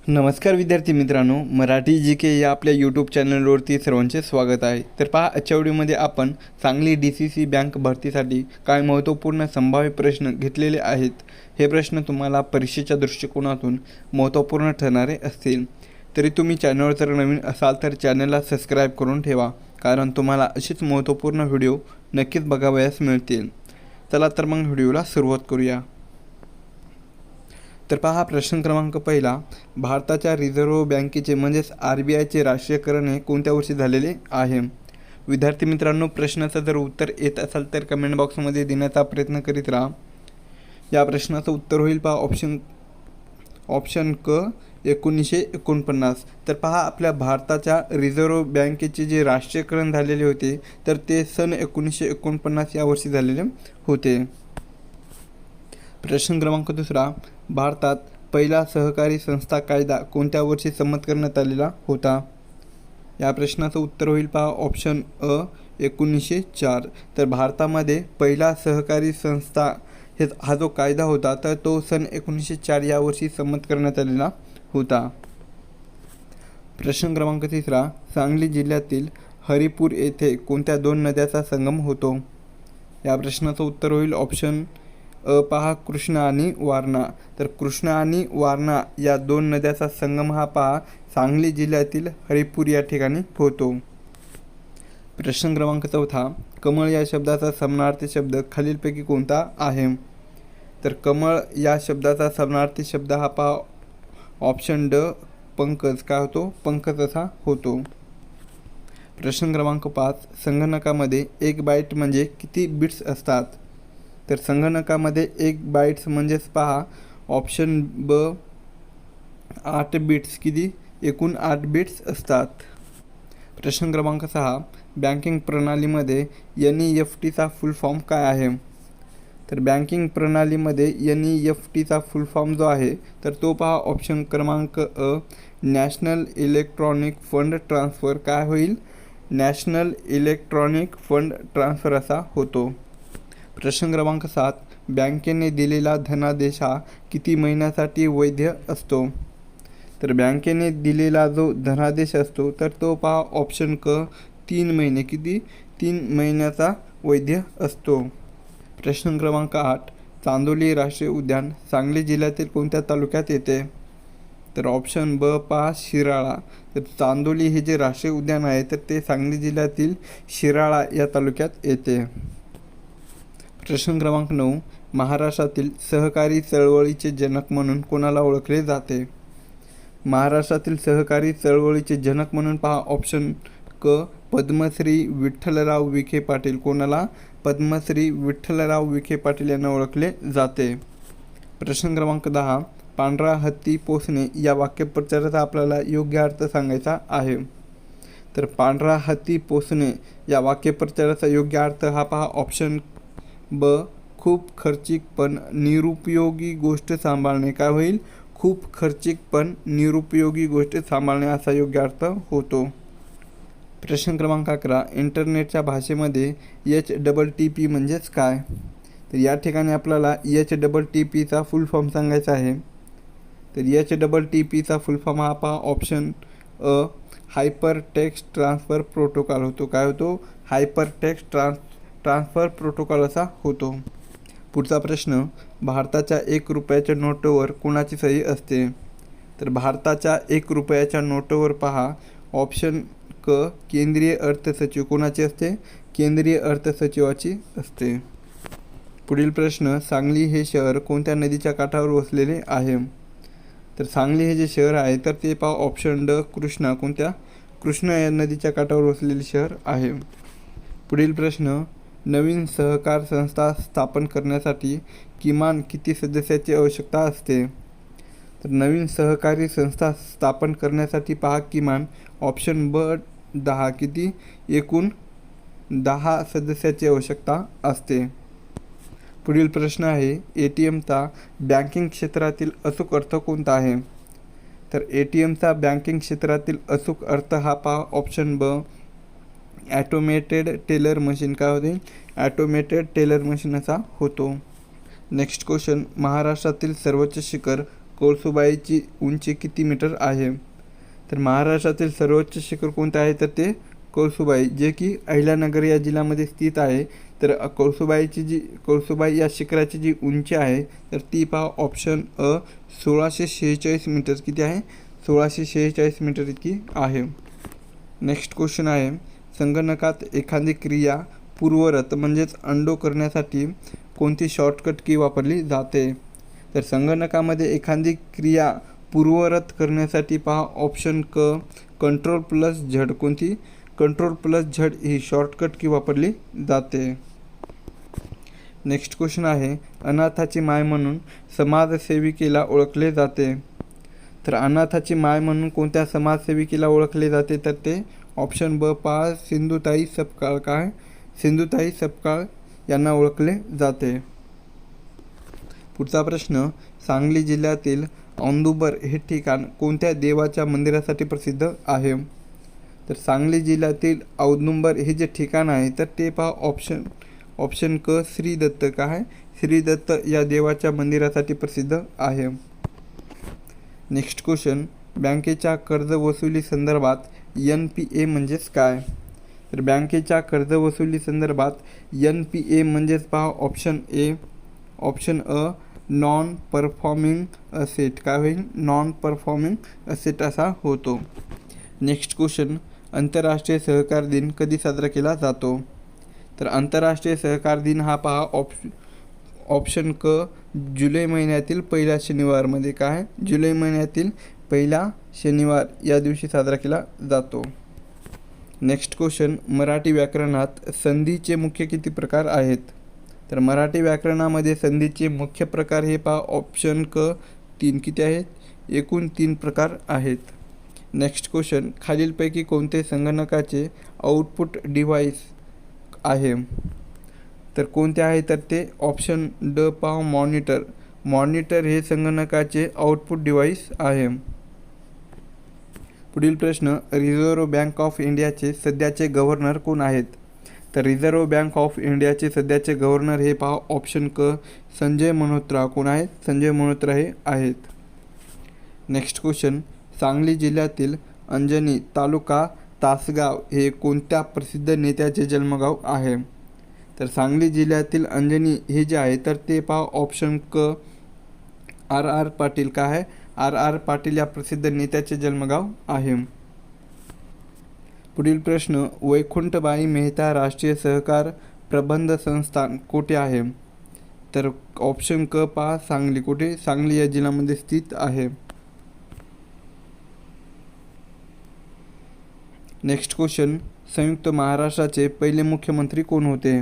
नमस्कार विद्यार्थी मित्रांनो, मराठी जी के या आपल्या यूट्यूब चॅनलवरती सर्वांचे स्वागत आहे. तर पहा, आजच्या व्हिडिओमध्ये आपण सांगली DCC बँक भरतीसाठी काय महत्त्वपूर्ण संभाव्य प्रश्न घेतलेले आहेत. हे प्रश्न तुम्हाला परीक्षेच्या दृष्टिकोनातून महत्त्वपूर्ण ठरणारे असतील. तरी तुम्ही चॅनलवर जर नवीन असाल तर चॅनलला सबस्क्राईब करून ठेवा, कारण तुम्हाला अशीच महत्त्वपूर्ण व्हिडिओ नक्कीच बघावयास मिळतील. चला तर मग व्हिडिओला सुरुवात करूया. तर पहा, प्रश्न क्रमांक पहिला, भारताच्या रिझर्व्ह बँकेचे म्हणजेच RBIचे राष्ट्रीयकरण हे कोणत्या वर्षी झालेले आहे. विद्यार्थी मित्रांनो, प्रश्नाचं जर उत्तर येत असाल तर कमेंट बॉक्समध्ये देण्याचा प्रयत्न करीत राहा. या प्रश्नाचं उत्तर होईल पहा ऑप्शन क 1949. तर पहा, आपल्या भारताच्या रिझर्व्ह बँकेचे जे राष्ट्रीयकरण झालेले होते तर ते सन 1949 या वर्षी झालेले होते. प्रश्न क्रमांक दुसरा, भारतात पहिला सहकारी संस्था कायदा कोणत्या वर्षी संमत करण्यात आलेला होता. या प्रश्नाचं उत्तर होईल पहा ऑप्शन अ 1904. तर भारतामध्ये पहिला सहकारी संस्था हा जो कायदा होता तर तो सन 1904 या वर्षी संमत करण्यात आलेला होता. प्रश्न क्रमांक तिसरा, सांगली जिल्ह्यातील हरिपूर येथे कोणत्या दोन नद्याचा संगम होतो. या प्रश्नाचं उत्तर होईल ऑप्शन अ पहा कृष्णा आणि वारणा. तर कृष्णा आणि वारणा या दोन नद्याचा संगम हा पहा सांगली जिल्ह्यातील हरिपूर या ठिकाणी होतो. प्रश्न क्रमांक चौथा, कमळ या शब्दाचा समानार्थी शब्द खालीलपैकी कोणता आहे. तर कमळ या शब्दाचा समानार्थी शब्द हा पहा ऑप्शन ड पंकज काय होतो, पंकज असा होतो. प्रश्न क्रमांक 5, संगणकामध्ये 1 बाईट म्हणजे किती बिट्स असतात. तर संगणकामध्ये 1 बाईट्स म्हणजेच पहा ऑप्शन ब 8 बिट्स. किती, एकूण 8 बिट्स असतात. प्रश्न क्रमांक 6, बँकिंग प्रणालीमध्ये NEFTचा फुल फॉर्म काय आहे. तर बँकिंग प्रणालीमध्ये NEFTचा फुल फॉर्म जो आहे तर तो पहा ऑप्शन क्रमांक a national electronic fund transfer काय होईल, नॅशनल इलेक्ट्रॉनिक फंड ट्रान्सफर असा होतो. प्रश्न क्रमांक 7, बँकेने दिलेला धनादेश हा किती महिन्यासाठी वैध असतो. तर बँकेने दिलेला जो धनादेश असतो तर तो पहा ऑप्शन क 3 महिने. किती, 3 महिन्याचा वैध असतो. प्रश्न क्रमांक 8, चांदोली राष्ट्रीय उद्यान सांगली जिल्ह्यातील कोणत्या तालुक्यात येते. तर ऑप्शन ब पहा शिराळा. तर चांदोली हे जे राष्ट्रीय उद्यान आहे तर ते सांगली जिल्ह्यातील शिराळा या तालुक्यात येते. प्रश्न क्रमांक 9, महाराष्ट्रातील सहकारी चळवळीचे जनक म्हणून कोणाला ओळखले जाते. महाराष्ट्रातील सहकारी चळवळीचे जनक म्हणून पहा ऑप्शन क पद्मश्री विठ्ठलराव विखे पाटील. कोणाला, पद्मश्री विठ्ठलराव विखे पाटील यांना ओळखले जाते. प्रश्न क्रमांक 10, पांढरा हत्ती पोसणे या वाक्यप्रचाराचा आपल्याला योग्य अर्थ सांगायचा आहे. तर पांढरा हत्ती पोसणे या वाक्यप्रचाराचा योग्य अर्थ हा पहा ऑप्शन ब खूप खर्चिक पण निरुपयोगी गोष्ट सांभाळणे काय होईल, खूप खर्चिक पण निरुपयोगी गोष्ट सांभाळणे असा योग्य अर्थ होतो. प्रश्न क्रमांक 11, इंटरनेटच्या भाषेमध्ये HTTP म्हणजेच काय. तर या ठिकाणी आपल्याला HTTPचा फुल फॉर्म सांगायचा आहे. तर HTTPचा फुल फॉर्म हा पहा ऑप्शन अ हायपर टेक्स्ट ट्रान्सफर प्रोटोकॉल होतो. काय होतो, हायपर टेक्स्ट ट्रान्सफर प्रोटोकॉल असा होतो. पुढचा प्रश्न, भारताच्या 1 रुपयाच्या नोटवर कोणाची सही असते. तर भारताच्या 1 रुपयाच्या नोटवर पहा ऑप्शन क केंद्रीय अर्थसचिव कोणाची असते, केंद्रीय अर्थसचिवाची असते. पुढील प्रश्न, सांगली हे शहर कोणत्या नदीच्या काठावर वसलेले आहे. तर सांगली हे जे शहर आहे तर ते पहा ऑप्शन ड कृष्णा. कोणत्या, कृष्णा या नदीच्या काठावर वसलेले शहर आहे. पुढील प्रश्न, नवीन सहकार संस्था स्थापन करण्यासाठी किमान किती सदस्याची आवश्यकता असते. तर नवीन सहकारी संस्था स्थापन करण्यासाठी पहा किमान ऑप्शन ब 10. किती, एकूण 10 सदस्याची आवश्यकता असते. पुढील प्रश्न आहे, ATMचा बँकिंग क्षेत्रातील अचूक अर्थ कोणता आहे. तर ATMचा बँकिंग क्षेत्रातील अचूक अर्थ हा पहा ऑप्शन ब ॲटोमेटेड टेलर मशीन. काय होते, ॲटोमेटेड टेलर मशीन असा होतो. नेक्स्ट क्वेश्चन, महाराष्ट्रातील सर्वोच्च शिखर कळसुबाईची उंची किती मीटर आहे? तर महाराष्ट्रातील सर्वोच्च शिखर कोणते आहे? तर ते कळसुबाई, जे की अहिल्यानगर या जिल्ह्यामध्ये स्थित आहे. तर कळसुबाई या शिखराची जी उंची आहे तर ती पहा ऑप्शन अ 1646 मीटर. किती आहे? 1646 मीटर इतकी आहे. नेक्स्ट क्वेश्चन आहे, संगणकात एखादी क्रिया पूर्वरत म्हणजेच अंडो करण्यासाठी कोणती शॉर्टकट की वापरली जाते? तर संगणकामध्ये एखादी क्रिया पूर्वरत करण्यासाठी पहा ऑप्शन क Ctrl+Z. कोणती? Ctrl+Z ही शॉर्टकट की वापरली जाते. नेक्स्ट क्वेश्चन आहे, अनाथाची माय म्हणून समाजसेविकेला ओळखले जाते. तर अनाथाची माय म्हणून कोणत्या समाजसेविकेला ओळखले जाते? तर ते ऑप्शन ब पहा सिंधुताई सपकाळ. काय? सिंधुताई सपकाळ यांना ओळखले जाते. पुढचा प्रश्न, सांगली जिल्ह्यातील औदुंबर हे ठिकाण कोणत्या देवाच्या मंदिरासाठी प्रसिद्ध आहे? तर सांगली जिल्ह्यातील औदुंबर हे जे ठिकाण आहे तर ते पहा ऑप्शन क श्री दत्त. काय? श्री दत्त या देवाच्या मंदिरासाठी प्रसिद्ध आहे. नेक्स्ट क्वेश्चन, बँकेच्या कर्जवसुली संदर्भात NPA म्हणजेच काय? तर बँकेच्या कर्जवसुली संदर्भात NPA म्हणजेच पहा option a non performing asset. काय होईल? नॉन परफॉर्मिंग असेट असा होतो. नेक्स्ट क्वेश्चन, आंतरराष्ट्रीय सहकार दिन कधी साजरा केला जातो? तर आंतरराष्ट्रीय सहकार दिन हा पहा ऑप्शन क जुलै महिन्यातील पहिल्या शनिवारमध्ये. काय? जुलै महिन्यातील पहिला शनिवार या दिवशी साजरा केला जातो. नेक्स्ट क्वेश्चन, मराठी व्याकरणात संधीचे मुख्य किती प्रकार आहेत? तर मराठी व्याकरणामध्ये संधीचे मुख्य प्रकार हे पहा ऑप्शन क 3. किती आहेत? एकूण 3 प्रकार आहेत. नेक्स्ट क्वेश्चन, खालीलपैकी कोणते संगणकाचे आउटपुट डिव्हाइस आहे? तर कोणते आहे? तर ते ऑप्शन ड पहा मॉनिटर. मॉनिटर हे संगणकाचे आउटपुट डिव्हाइस आहे. पुढील प्रश्न, रिझर्व्ह बँक ऑफ इंडियाचे सध्याचे गव्हर्नर कोण आहेत? तर रिझर्व्ह बँक ऑफ इंडियाचे सध्याचे गव्हर्नर हे पहा ऑप्शन क संजय मल्होत्रा. कोण आहेत? संजय मल्होत्रा हे आहेत. नेक्स्ट क्वेश्चन, सांगली जिल्ह्यातील अंजनी तालुका तासगाव हे कोणत्या प्रसिद्ध नेत्याचे जन्मगाव आहे? तर सांगली जिल्ह्यातील अंजनी हे जे आहे तर ते पहा ऑप्शन क RR पाटील. काय आहे? RR पाटील या प्रसिद्ध नेत्याचे जन्मगाव आहे. पुढील प्रश्न, वैकुंठबाई मेहता राष्ट्रीय सहकार प्रबंध संस्थान कोठे आहे? तर ऑप्शन क पहा सांगली. कुठे? सांगली या जिल्ह्यामध्ये स्थित आहे. नेक्स्ट क्वेश्चन, संयुक्त महाराष्ट्राचे पहिले मुख्यमंत्री कोण होते?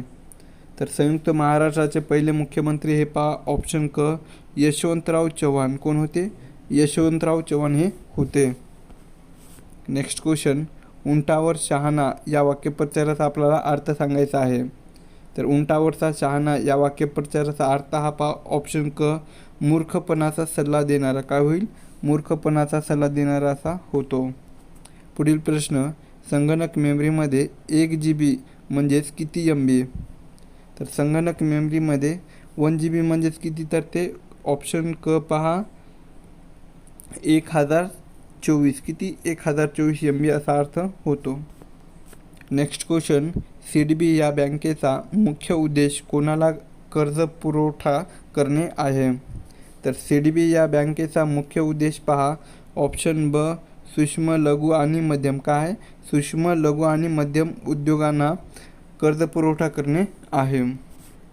तर संयुक्त महाराष्ट्राचे पहिले मुख्यमंत्री हे पहा ऑप्शन क यशवंतराव चव्हाण. कोण होते? यशवंतराव चव्हाण हे होते. नेक्स्ट क्वेश्चन, उंटावर शहाणा या वाक्यप्रचाराचा आपल्याला अर्थ सांगायचा आहे. तर उंटावरचा शहाणा या वाक्यप्रचाराचा अर्थ हा पहा ऑप्शन क मूर्खपणाचा सल्ला देणारा. काय होईल? मूर्खपणाचा सल्ला देणारा असा होतो. पुढील प्रश्न, संगणक मेमरीमध्ये 1 GB म्हणजेच किती MB? तर संगणक मेमरीमध्ये 1 GB म्हणजेच किती? तर ते ऑप्शन क पहा 1024. किती? 1024 MB असा अर्थ होतो. नेक्स्ट क्वेश्चन, CDB या बँकेचा मुख्य उद्देश कोणाला कर्ज पुरवठा करणे आहे? तर CDB या बँकेचा मुख्य उद्देश पहा ऑप्शन ब सूक्ष्म लघु आणि मध्यम. काय? सूक्ष्म लघु आणि मध्यम उद्योगांना कर्ज पुरवठा करणे आहे.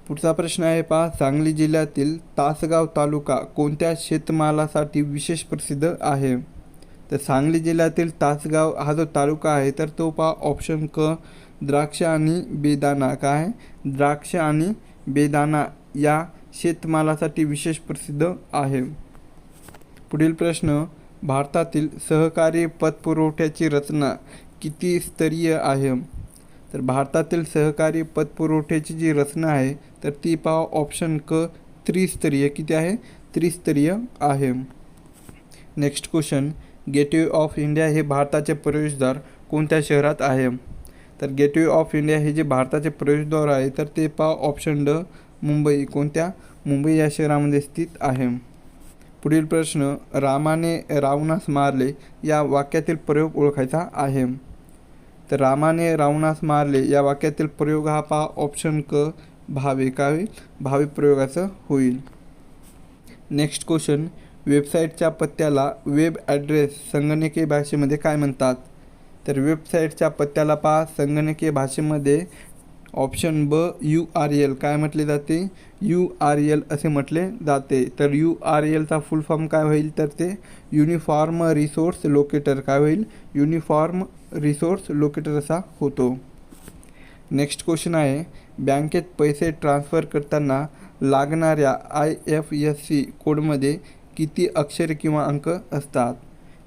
पुढचा प्रश्न आहे पहा, सांगली जिल्ह्यातील तासगाव तालुका कोणत्या शेतमालासाठी विशेष प्रसिद्ध आहे? तर सांगली जिल्ह्यातील तासगाव हा जो तालुका आहे तर तो पहा ऑप्शन क द्राक्ष आणि बेदाणा. काय? द्राक्ष आणि बेदाणा या शेतमालासाठी विशेष प्रसिद्ध आहे. पुढील प्रश्न, भारतातील सहकारी पतपुरवठ्याची रचना किती स्तरीय आहे? तर भारतातील सहकारी पतपुरवठ्याची जी रचना आहे तर ती पहा ऑप्शन क त्रिस्तरीय. किती आहे? त्रिस्तरीय आहे. Next question, gateway of India हे भारताचे प्रवेशद्वार कोणत्या शहरात आहे? तर गेटवे ऑफ इंडिया हे जे भारताचे प्रवेशद्वार आहे तर ते पहा ऑप्शन ड मुंबई. कोणत्या? मुंबई या शहरामध्ये स्थित आहे. पुढील प्रश्न, रामाने रावणास मारले या वाक्यातील प्रयोग ओळखायचा आहे. तर रामाने रावणास मारले या वाक्यातील प्रयोग हा पहा ऑप्शन क भावे. काय होईल? भावे प्रयोगाचं होईल. नेक्स्ट क्वेश्चन, वेबसाईटच्या पत्त्याला वेब ॲड्रेस संगणकीय भाषेमध्ये काय म्हणतात? तर वेबसाईटच्या पत्त्याला पहा संगणकीय भाषेमध्ये ऑप्शन ब URL काय म्हटले जाते? URL असे म्हटले जाते. तर URLचा फुल फॉर्म काय होईल? तर ते युनिफॉर्म रिसोर्स लोकेटर. काय होईल? युनिफॉर्म रिसोर्स लोकेटर असा होतो. नेक्स्ट क्वेश्चन आहे, बँकेत पैसे ट्रान्सफर करताना लागणाऱ्या IFSC कोडमध्ये किती अक्षरे किंवा अंक असतात?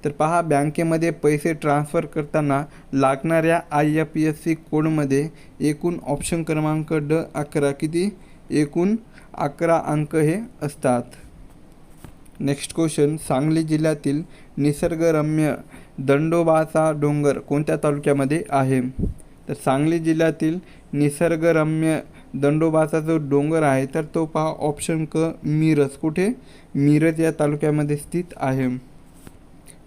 तर पहा बँकेमध्ये पैसे ट्रान्सफर करताना लागणाऱ्या IFSC कोडमध्ये एकूण ऑप्शन क्रमांक ड 11 किती? एकूण 11 अंक हे असतात. नेक्स्ट क्वेश्चन, सांगली जिल्ह्यातील निसर्गरम्य दंडोबाचा डोंगर कोणत्या तालुक्यामध्ये आहे? तर सांगली जिल्ह्यातील निसर्गरम्य दंडोबाचा जो डोंगर आहे तर तो पहा ऑप्शन क मिरज. कुठे? मिरज या तालुक्यामध्ये स्थित आहे.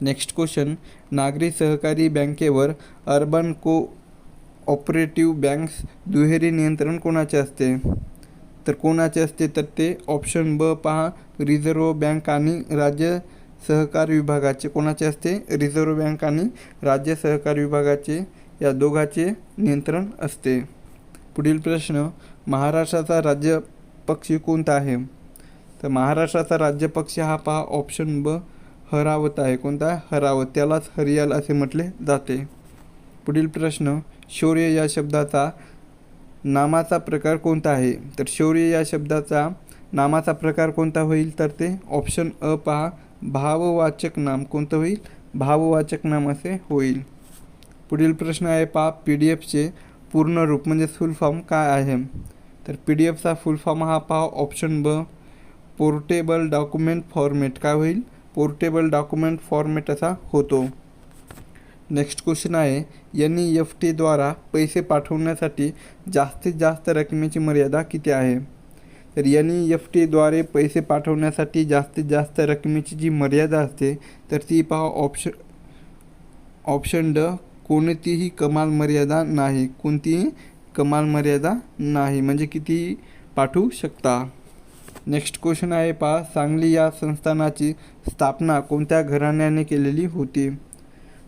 नेक्स्ट क्वेश्चन, नागरी सहकारी बँकेवर अर्बन कोऑपरेटिव्ह बँक्स दुहेरी नियंत्रण कोणाचे असते? तर कोणाचे असते? तर ते ऑप्शन ब पहा रिझर्व्ह बँक आणि राज्य सहकार विभागाचे. कोणाचे असते? रिझर्व्ह बँक आणि राज्य सहकार विभागाचे या दोघांचे नियंत्रण असते. पुढील प्रश्न, महाराष्ट्राचा राज्य पक्षी कोणता आहे? तर महाराष्ट्राचा राज्य पक्षी हा पहा ऑप्शन ब हरावत आहे. कोणता? हरावत. त्यालाच हरियाल असे म्हटले जाते. पुढील प्रश्न, शौर्य या शब्दाचा नामाचा प्रकार कोणता आहे? तर शौर्य या शब्दाचा नामाचा प्रकार कोणता होईल? तर ते ऑप्शन अ पहा भाववाचक नाम. कोणतं होईल? भाववाचक नाम असे होईल. पुढील प्रश्न आहे पहा PDF पूर्ण रूप म्हणजे फुल फॉर्म काय आहे? तर PDFचा फुल फॉर्म हा पहा ऑप्शन ब पोर्टेबल डॉक्युमेंट फॉर्मेट. काय होईल? पोर्टेबल डॉक्युमेंट फॉर्मेट असा होतो. नेक्स्ट क्वेश्चन आहे, NEFT द्वारा पैसे पाठवण्यासाठी जास्तीत जास्त रकमेची मर्यादा किती आहे? तर NEFT द्वारे पैसे पाठवण्यासाठी जास्तीत जास्त रकमेची जी मर्यादा असते तर ती पहा ऑप्शन ड कोणतीही कमाल मर्यादा नाही. कोणतीही कमाल मर्यादा नाही म्हणजे किती पाठवू शकता. नेक्स्ट क्वेश्चन आहे पहा, सांगली या संस्थानाची स्थापना कोणत्या घराण्याने केलेली होती?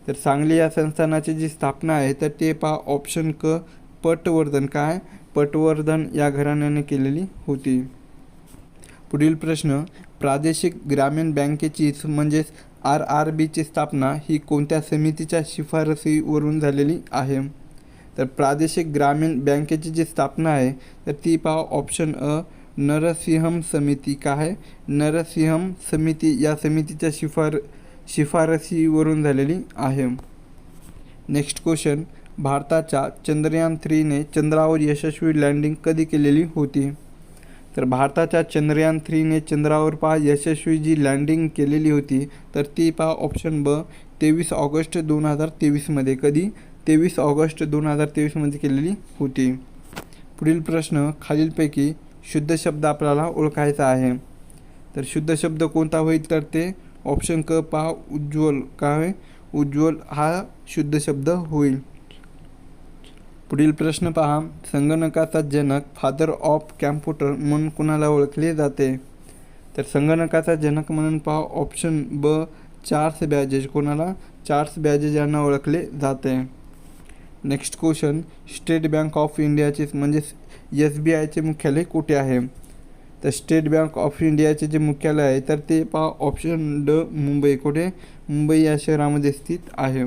तर सांगली या संस्थानाची जी स्थापना आहे तर ते पहा ऑप्शन क पटवर्धन. काय? पटवर्धन या घराण्याने केलेली होती. पुढील प्रश्न, प्रादेशिक ग्रामीण बँकेची म्हणजेच RRBची स्थापना ही कोणत्या समितीच्या शिफारसीवरून झालेली आहे? तर प्रादेशिक ग्रामीण बँकेची जी स्थापना आहे तर ती पहा ऑप्शन अ नरसिंहम समिती. काय? नरसिंहम समिती या समितीच्या शिफारसीवरून झालेली आहे. नेक्स्ट क्वेश्चन, भारताच्या चंद्रयान 3ने चंद्रावर यशस्वी लँडिंग कधी केलेली होती? तर भारताच्या चंद्रयान 3ने चंद्रावर पहा यशस्वी जी लँडिंग केलेली होती तर ती पहा ऑप्शन ब 23 ऑगस्ट 2023मध्ये. कधी? 23 ऑगस्ट 2023मध्ये केलेली होती. पुढील प्रश्न, खालीलपैकी शुद्ध शब्द आपल्याला ओळखायचा आहे. तर शुद्ध शब्द कोणता होईल? तर ते ऑप्शन क पहा उज्ज्वल. काय? उज्ज्वल हा शुद्ध शब्द होईल. पुढील प्रश्न पहा, संगणकाचा जनक फादर ऑफ कॅम्प्युटर म्हणून कुणाला ओळखले जाते? तर संगणकाचा जनक म्हणून पहा ऑप्शन ब चार्ल्स बॅबेज. कोणाला? चार्ल्स बॅबेज यांना ओळखले जाते. Next question, state bank of इंडियाचे म्हणजेच SBIचे मुख्यालय कुठे आहे? तर स्टेट बँक ऑफ इंडियाचे जे मुख्यालय आहे तर ते पहा ऑप्शन ड मुंबई. कुठे? मुंबई या शहरामध्ये स्थित आहे.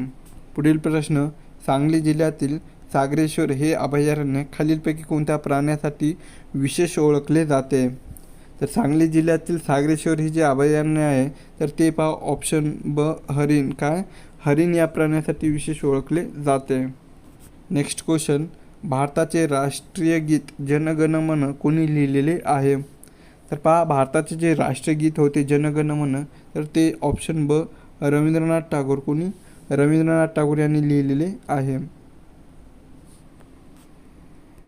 पुढील प्रश्न, सांगली जिल्ह्यातील सागरेश्वर हे अभयारण्य खालीलपैकी कोणत्या प्राण्यासाठी विशेष ओळखले जाते? तर सांगली जिल्ह्यातील सागरेश्वर हे जे अभयारण्य आहे तर ते पहा ऑप्शन ब हरिण. काय? हरिण या प्राण्यासाठी विशेष ओळखले जाते. नेक्स्ट क्वेश्चन, भारताचे राष्ट्रीय गीत जन गण मन कोणी लिहिलेले आहे? तर पहा भारताचे जे राष्ट्रगीत होते जन गण मन तर ते ऑप्शन ब रवींद्रनाथ टागोर. कोणी? रवींद्रनाथ टागोर यांनी लिहिलेले आहे.